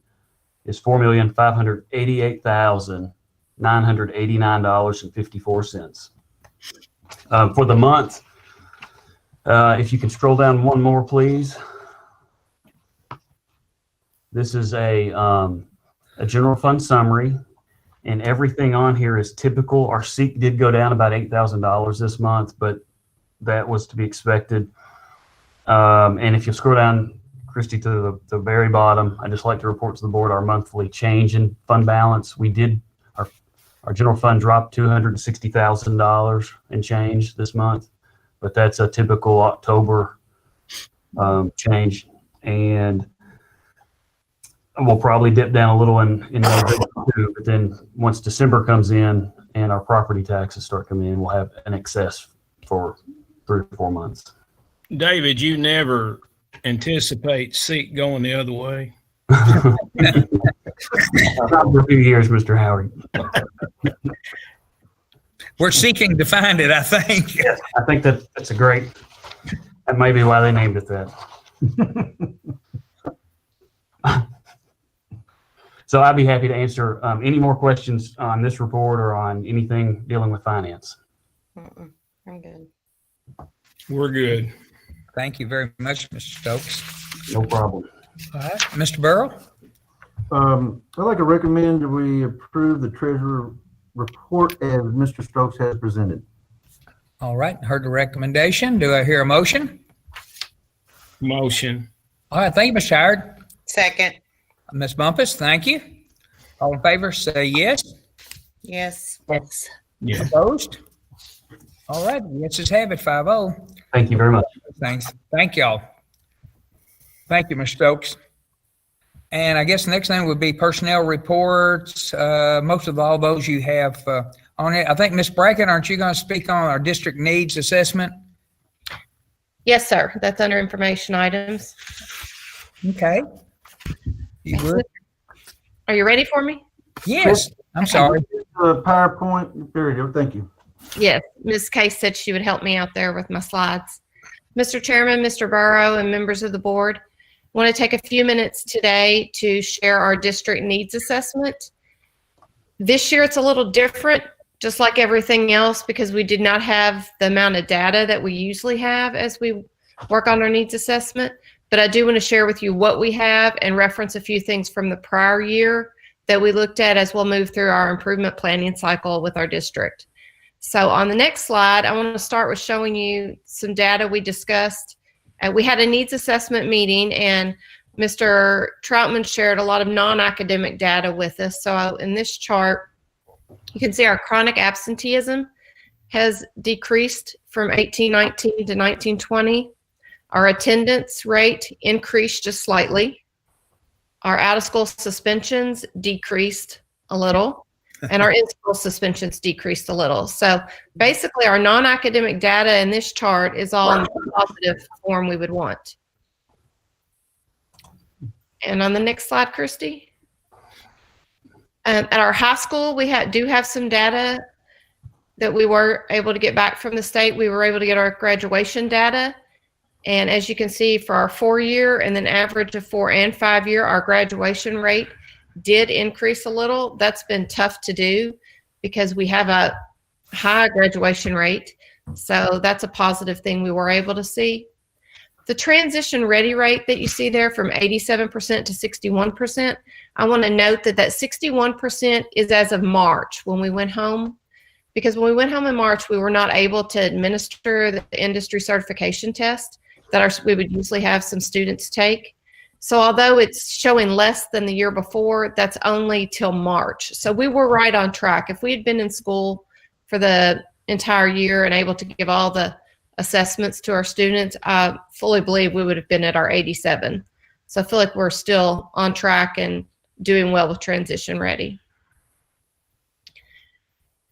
Speaker 6: is $4,588,989.54. For the month, if you can scroll down one more, please. This is a general fund summary, and everything on here is typical. Our SEEK did go down about $8,000 this month, but that was to be expected. And if you scroll down, Christy, to the very bottom, I just like to report to the board our monthly change in fund balance. We did, our general fund dropped $260,000 and change this month, but that's a typical October change. And we'll probably dip down a little in November too, but then once December comes in and our property taxes start coming in, we'll have an excess for 3 or 4 months.
Speaker 4: David, you never anticipate SEEK going the other way?
Speaker 6: Not for a few years, Mr. Howard.
Speaker 1: We're seeking to find it, I think.
Speaker 6: Yes, I think that's a great, that may be why they named it that. So I'd be happy to answer any more questions on this report or on anything dealing with finance.
Speaker 7: I'm good.
Speaker 4: We're good.
Speaker 1: Thank you very much, Mr. Stokes.
Speaker 6: No problem.
Speaker 1: All right, Mr. Burrow?
Speaker 2: I'd like to recommend that we approve the treasurer report as Mr. Stokes has presented.
Speaker 1: All right, heard the recommendation. Do I hear a motion?
Speaker 4: Motion.
Speaker 1: All right, thank you, Mr. Howard.
Speaker 7: Second.
Speaker 1: Ms. Bumpus, thank you. All in favor, say yes.
Speaker 7: Yes.
Speaker 5: Yes.
Speaker 4: Yeah.
Speaker 1: Opposed? All right, yeses have it, 5-0.
Speaker 6: Thank you very much.
Speaker 1: Thanks. Thank y'all. Thank you, Mr. Stokes. And I guess the next thing would be personnel reports. Most of all those you have on it. I think, Ms. Brackett, aren't you going to speak on our district needs assessment?
Speaker 9: Yes, sir. That's under information items.
Speaker 1: Okay. You would?
Speaker 9: Are you ready for me?
Speaker 1: Yes. I'm sorry.
Speaker 2: PowerPoint, there you go. Thank you.
Speaker 9: Yes. Ms. Case said she would help me out there with my slides. Mr. Chairman, Mr. Burrow, and members of the board, I want to take a few minutes today to share our district needs assessment. This year it's a little different, just like everything else, because we did not have the amount of data that we usually have as we work on our needs assessment. But I do want to share with you what we have and reference a few things from the prior year that we looked at as we'll move through our improvement planning cycle with our district. So on the next slide, I want to start with showing you some data we discussed. We had a needs assessment meeting, and Mr. Troutman shared a lot of non-academic data with us. So in this chart, you can see our chronic absenteeism has decreased from 1819 to 1920. Our attendance rate increased just slightly. Our out-of-school suspensions decreased a little, and our in-school suspensions decreased a little. So basically, our non-academic data in this chart is all in the positive form we would want. And on the next slide, Christy. At our high school, we do have some data that we were able to get back from the state. We were able to get our graduation data. And as you can see, for our 4-year and then average of 4 and 5-year, our graduation rate did increase a little. That's been tough to do because we have a high graduation rate. So that's a positive thing we were able to see. The transition ready rate that you see there from 87% to 61%, I want to note that that 61% is as of March when we went home. Because when we went home in March, we were not able to administer the industry certification test that we would usually have some students take. So although it's showing less than the year before, that's only till March. So we were right on track. If we had been in school for the entire year and able to give all the assessments to our students, I fully believe we would have been at our 87. So I feel like we're still on track and doing well with transition ready.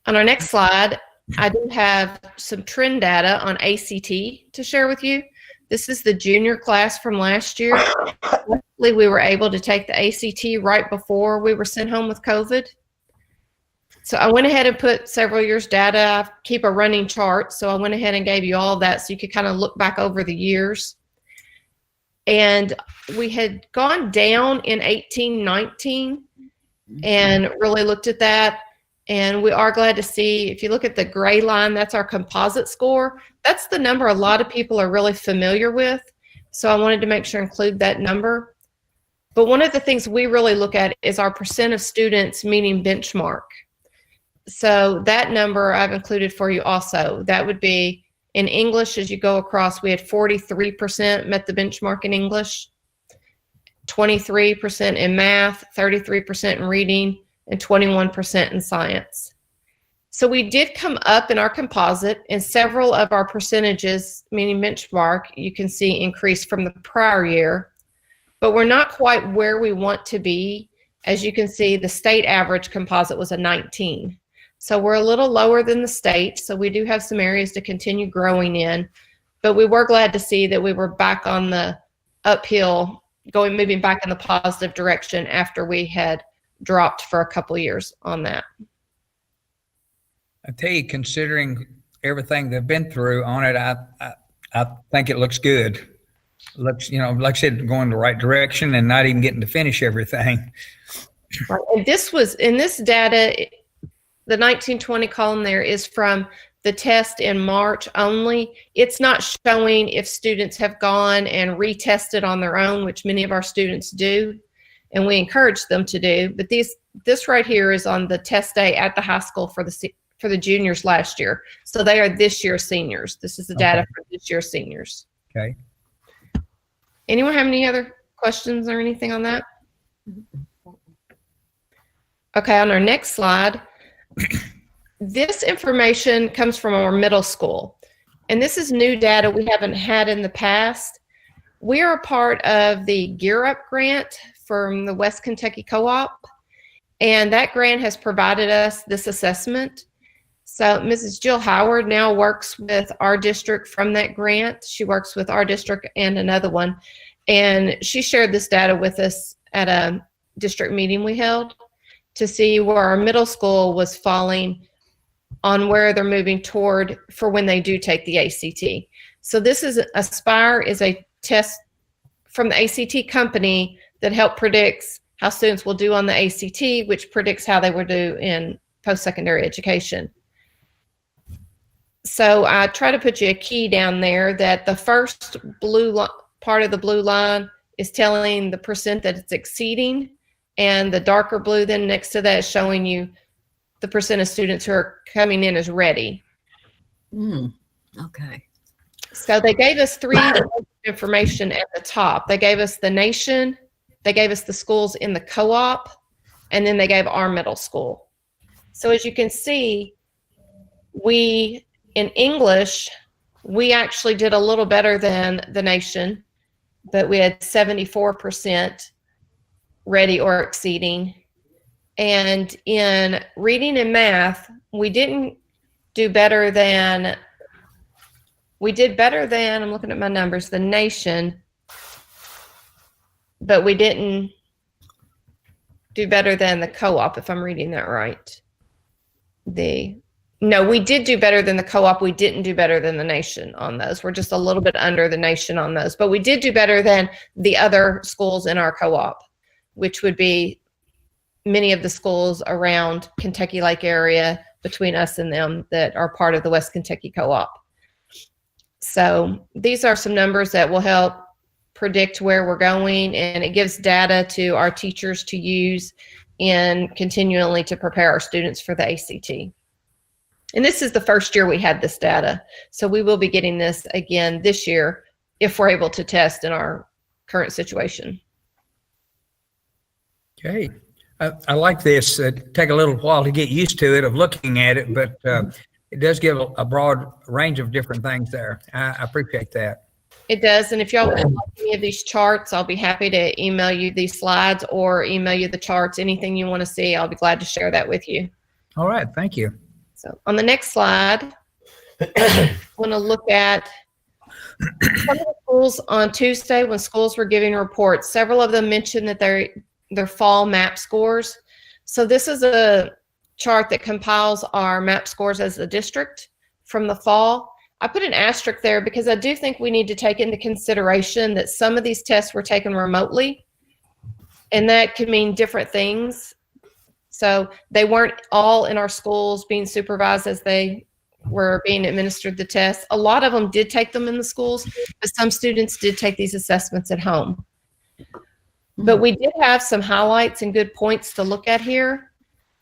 Speaker 9: On our next slide, I do have some trend data on ACT to share with you. This is the junior class from last year. Luckily, we were able to take the ACT right before we were sent home with COVID. So I went ahead and put several years data. I keep a running chart. So I went ahead and gave you all of that so you could kind of look back over the years. And we had gone down in 18-19 and really looked at that. And we are glad to see, if you look at the gray line, that's our composite score. That's the number a lot of people are really familiar with. So I wanted to make sure to include that number. But one of the things we really look at is our percent of students meeting benchmark. So that number I've included for you also. That would be in English, as you go across, we had 43% met the benchmark in English, 23% in math, 33% in reading, and 21% in science. So we did come up in our composite, and several of our percentages, meaning benchmark, you can see increased from the prior year, but we're not quite where we want to be. As you can see, the state average composite was a 19. So we're a little lower than the state, so we do have some areas to continue growing in, but we were glad to see that we were back on the uphill, moving back in the positive direction after we had dropped for a couple years on that.
Speaker 1: I tell you, considering everything they've been through on it, I think it looks good. Looks, like I said, going the right direction and not even getting to finish everything.
Speaker 9: Right. And this was, in this data, the 1920 column there is from the test in March only. It's not showing if students have gone and retested on their own, which many of our students do, and we encourage them to do. But this right here is on the test day at the high school for the juniors last year. So they are this year's seniors. This is the data for this year's seniors.
Speaker 1: Okay.
Speaker 9: Anyone have any other questions or anything on that? Okay, on our next slide, this information comes from our middle school. And this is new data we haven't had in the past. We are a part of the Gear Up grant from the West Kentucky Co-op. And that grant has provided us this assessment. So Mrs. Jill Howard now works with our district from that grant. She works with our district and another one. And she shared this data with us at a district meeting we held to see where our middle school was falling on where they're moving toward for when they do take the ACT. So this is Aspire is a test from the ACT company that help predicts how students will do on the ACT, which predicts how they will do in post-secondary education. So I try to put you a key down there that the first part of the blue line is telling the percent that it's exceeding, and the darker blue then next to that is showing you the percent of students who are coming in as ready.
Speaker 5: Okay.
Speaker 9: So they gave us three information at the top. They gave us the nation, they gave us the schools in the co-op, and then they gave our middle school. So as you can see, in English, we actually did a little better than the nation, but we had 74% ready or exceeding. And in reading and math, we did better than, I'm looking at my numbers, the nation, but we didn't do better than the co-op, if I'm reading that right. No, we did do better than the co-op. We didn't do better than the nation on those. We're just a little bit under the nation on those, but we did do better than the other schools in our co-op, which would be many of the schools around Kentucky Lake area between us and them that are part of the West Kentucky Co-op. So these are some numbers that will help predict where we're going, and it gives data to our teachers to use in continually to prepare our students for the ACT. And this is the first year we had this data. So we will be getting this again this year if we're able to test in our current situation.
Speaker 1: Okay. I like this. Take a little while to get used to it, of looking at it, but it does give a broad range of different things there. I appreciate that.
Speaker 9: It does. And if y'all would like any of these charts, I'll be happy to email you these slides or email you the charts. Anything you want to see, I'll be glad to share that with you.
Speaker 1: All right. Thank you.
Speaker 9: So on the next slide, I want to look at some of the schools on Tuesday when schools were giving reports. Several of them mentioned that their fall MAP scores. So this is a chart that compiles our MAP scores as a district from the fall. I put an asterisk there because I do think we need to take into consideration that some of these tests were taken remotely, and that can mean different things. So they weren't all in our schools being supervised as they were being administered the tests. A lot of them did take them in the schools, but some students did take these assessments at home. But we did have some highlights and good points to look at here.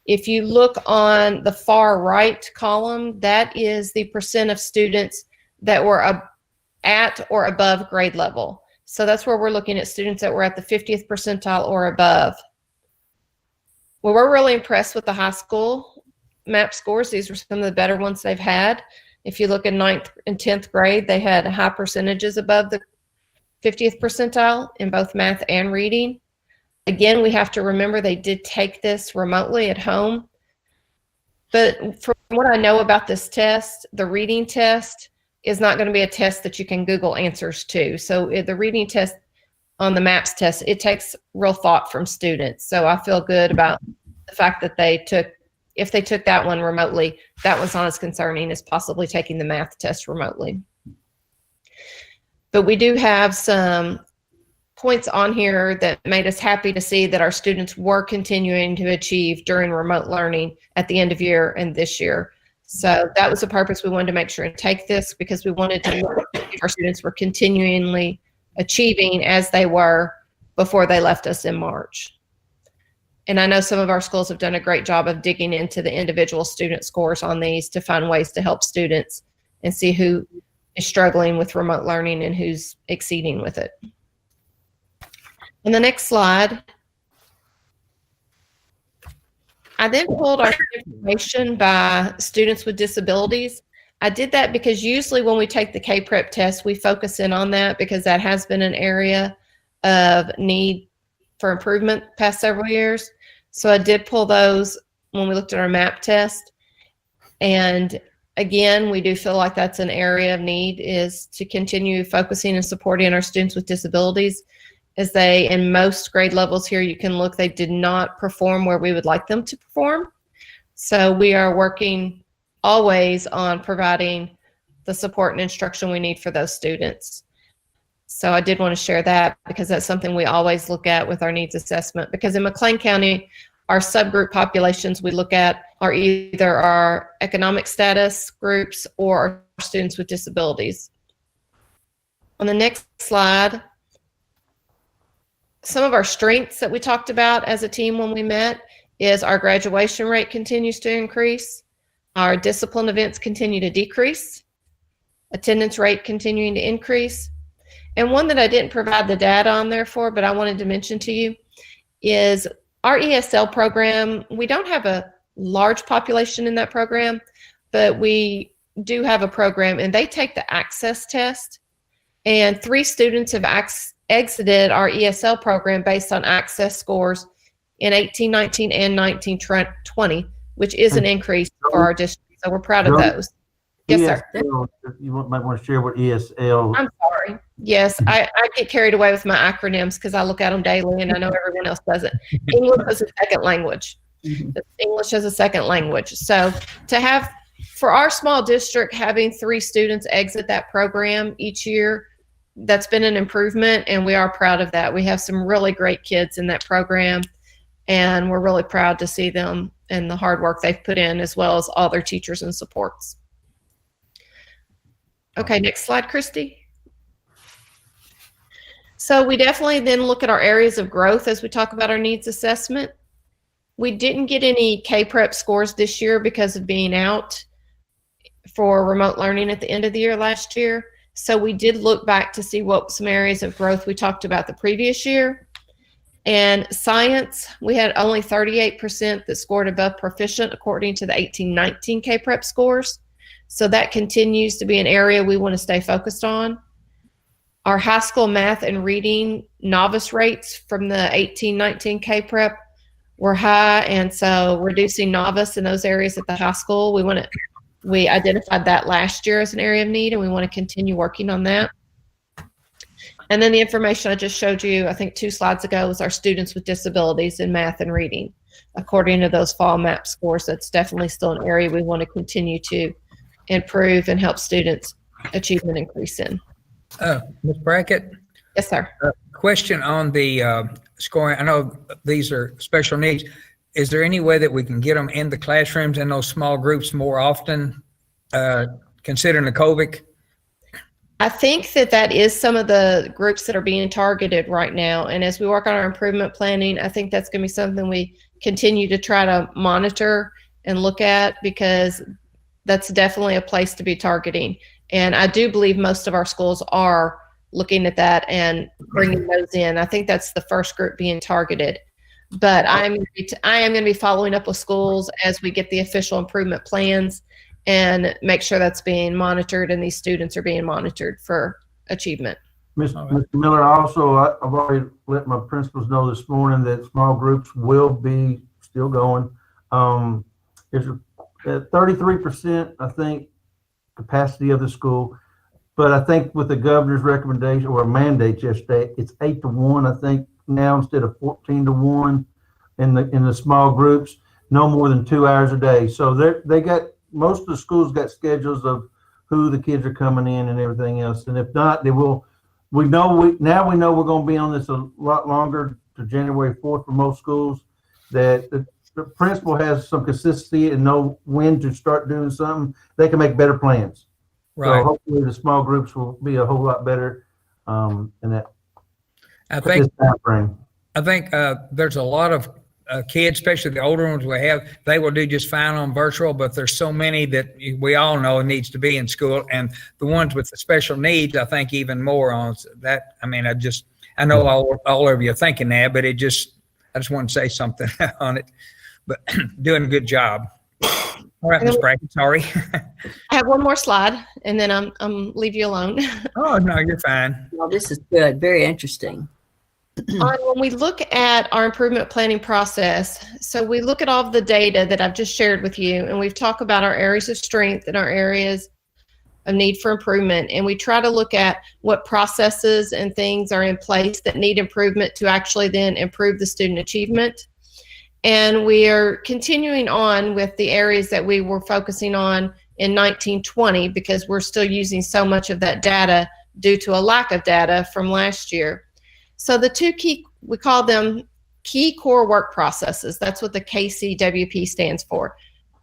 Speaker 9: If you look on the far right column, that is the percent of students that were at or above grade level. So that's where we're looking at students that were at the 50th percentile or above. Well, we're really impressed with the high school MAP scores. These were some of the better ones they've had. If you look at 9th and 10th grade, they had high percentages above the 50th percentile in both math and reading. Again, we have to remember they did take this remotely at home. But from what I know about this test, the reading test is not going to be a test that you can Google answers to. So the reading test on the MAPS test, it takes real thought from students. So I feel good about the fact that if they took that one remotely, that was not as concerning as possibly taking the math test remotely. But we do have some points on here that made us happy to see that our students were continuing to achieve during remote learning at the end of year and this year. So that was the purpose we wanted to make sure and take this, because we wanted to look if our students were continually achieving as they were before they left us in March. And I know some of our schools have done a great job of digging into the individual student scores on these to find ways to help students and see who is struggling with remote learning and who's exceeding with it. On the next slide, I then pulled our information by students with disabilities. I did that because usually when we take the K-Prep test, we focus in on that because that has been an area of need for improvement past several years. So I did pull those when we looked at our MAP test. And again, we do feel like that's an area of need, is to continue focusing and supporting our students with disabilities, as they, in most grade levels here, you can look, they did not perform where we would like them to perform. So we are working always on providing the support and instruction we need for those students. So I did want to share that because that's something we always look at with our needs assessment, because in McLean County, our subgroup populations we look at are either our economic status groups or our students with disabilities. On the next slide, some of our strengths that we talked about as a team when we met is our graduation rate continues to increase, our discipline events continue to decrease, attendance rate continuing to increase. And one that I didn't provide the data on there for, but I wanted to mention to you, is our ESL program. We don't have a large population in that program, but we do have a program, and they take the access test, and 3 students have exited our ESL program based on access scores in 18-19 and 19-20, which is an increase for our district. So we're proud of those. Yes, sir.
Speaker 2: ESL, might want to share what ESL.
Speaker 9: I'm sorry. Yes, I get carried away with my acronyms because I look at them daily and I know everyone else does it. English as a second language. English as a second language. So to have, for our small district, having 3 students exit that program each year, that's been an improvement, and we are proud of that. We have some really great kids in that program, and we're really proud to see them and the hard work they've put in, as well as all their teachers and supports. Okay, next slide, Christy. So we definitely then look at our areas of growth as we talk about our needs assessment. We didn't get any K-Prep scores this year because of being out for remote learning at the end of the year last year. So we did look back to see what some areas of growth we talked about the previous year. And science, we had only 38% that scored above proficient according to the 18-19 K-Prep scores. So that continues to be an area we want to stay focused on. Our high school math and reading novice rates from the 18-19 K-Prep were high, and so reducing novice in those areas at the high school, we identified that last year as an area of need, and we want to continue working on that. And then the information I just showed you, I think 2 slides ago, was our students with disabilities in math and reading. According to those fall map scores, that's definitely still an area we want to continue to improve and help students achievement increase in.
Speaker 1: Ms. Brackett?
Speaker 9: Yes, sir.
Speaker 1: Question on the scoring. I know these are special needs. Is there any way that we can get them in the classrooms in those small groups more often, considering the COVID?
Speaker 9: I think that is some of the groups that are being targeted right now. And as we work on our improvement planning, I think that's going to be something we continue to try to monitor and look at, because that's definitely a place to be targeting. And I do believe most of our schools are looking at that and bringing those in. I think that's the first group being targeted. But I am going to be following up with schools as we get the official improvement plans and make sure that's being monitored and these students are being monitored for achievement.
Speaker 2: Mr. Miller, also, I've already let my principals know this morning that small groups will be still going. There's 33%, I think, capacity of the school. But I think with the governor's recommendation or mandate yesterday, it's 8-1, I think, now instead of 14-1 in the small groups, no more than 2 hours a day. So they got, most of the schools got schedules of who the kids are coming in and everything else. And if not, they will. We know we're going to be on this a lot longer to January 4th for most schools. That the principal has some consistency and know when to start doing something. They can make better plans.
Speaker 1: Right.
Speaker 2: So hopefully the small groups will be a whole lot better in that.
Speaker 1: I think
Speaker 2: this time frame.
Speaker 1: I think there's a lot of kids, especially the older ones we have, they will do just fine on virtual, but there's so many that we all know needs to be in school. And the ones with the special needs, I think even more on that. I mean, I know all of you are thinking that, but I just want to say something on it, but doing a good job. All right, Ms. Brackett, sorry.
Speaker 9: I have one more slide and then I'm leave you alone.
Speaker 1: Oh, no, you're fine.
Speaker 5: Well, this is good. Very interesting.
Speaker 9: When we look at our improvement planning process, so we look at all of the data that I've just shared with you, and we've talked about our areas of strength and our areas of need for improvement. And we try to look at what processes and things are in place that need improvement to actually then improve the student achievement. And we are continuing on with the areas that we were focusing on in 1920, because we're still using so much of that data due to a lack of data from last year. So the 2 key, we call them key core work processes. That's what the KCWP stands for,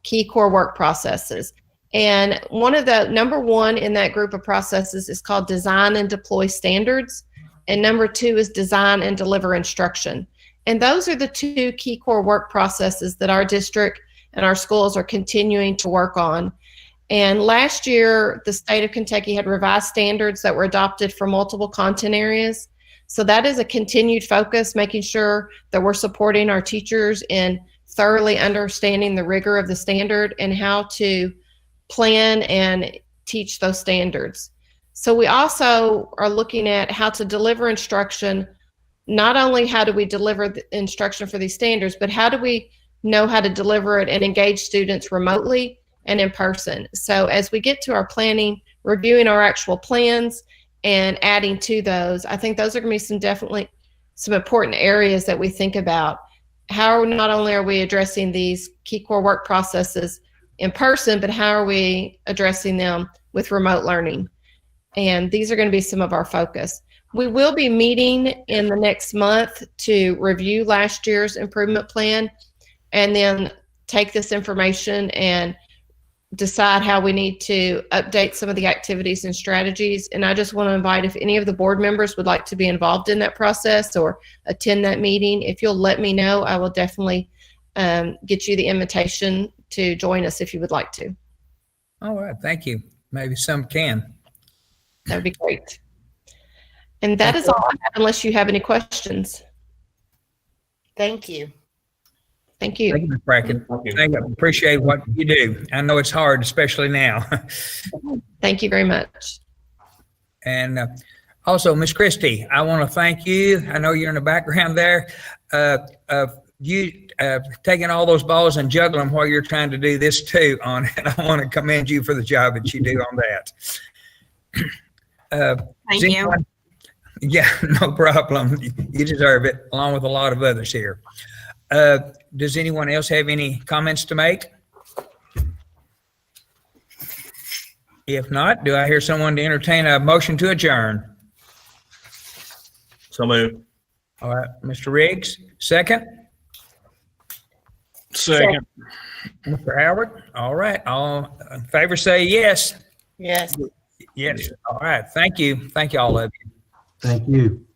Speaker 9: key core work processes. And one of the number 1 in that group of processes is called design and deploy standards. And number 2 is design and deliver instruction. And those are the 2 key core work processes that our district and our schools are continuing to work on. And last year, the state of Kentucky had revised standards that were adopted for multiple content areas. So that is a continued focus, making sure that we're supporting our teachers in thoroughly understanding the rigor of the standard and how to plan and teach those standards. So we also are looking at how to deliver instruction. Not only how do we deliver the instruction for these standards, but how do we know how to deliver it and engage students remotely and in person. So as we get to our planning, reviewing our actual plans and adding to those, I think those are going to be definitely some important areas that we think about. How not only are we addressing these key core work processes in person, but how are we addressing them with remote learning? And these are going to be some of our focus. We will be meeting in the next month to review last year's improvement plan and then take this information and decide how we need to update some of the activities and strategies. And I just want to invite, if any of the board members would like to be involved in that process or attend that meeting, if you'll let me know, I will definitely get you the invitation to join us if you would like to.
Speaker 1: All right, thank you. Maybe some can.
Speaker 9: That would be great. And that is all I have, unless you have any questions.
Speaker 7: Thank you.
Speaker 9: Thank you.
Speaker 1: Thank you, Ms. Brackett. Thank you. Appreciate what you do. I know it's hard, especially now.
Speaker 9: Thank you very much.
Speaker 1: And also, Ms. Christie, I want to thank you. I know you're in the background there. You taking all those balls and juggling them while you're trying to do this too on it. I want to commend you for the job that you do on that.
Speaker 7: Thank you.
Speaker 1: Yeah, no problem. You deserve it, along with a lot of others here. Does anyone else have any comments to make? If not, do I hear someone to entertain a motion to adjourn?
Speaker 3: So moved.
Speaker 1: All right, Mr. Riggs, second.
Speaker 4: Second.
Speaker 1: Mr. Howard, all right. All in favor say yes.
Speaker 7: Yes.
Speaker 1: Yes. All right. Thank you. Thank you, all of you.
Speaker 2: Thank you.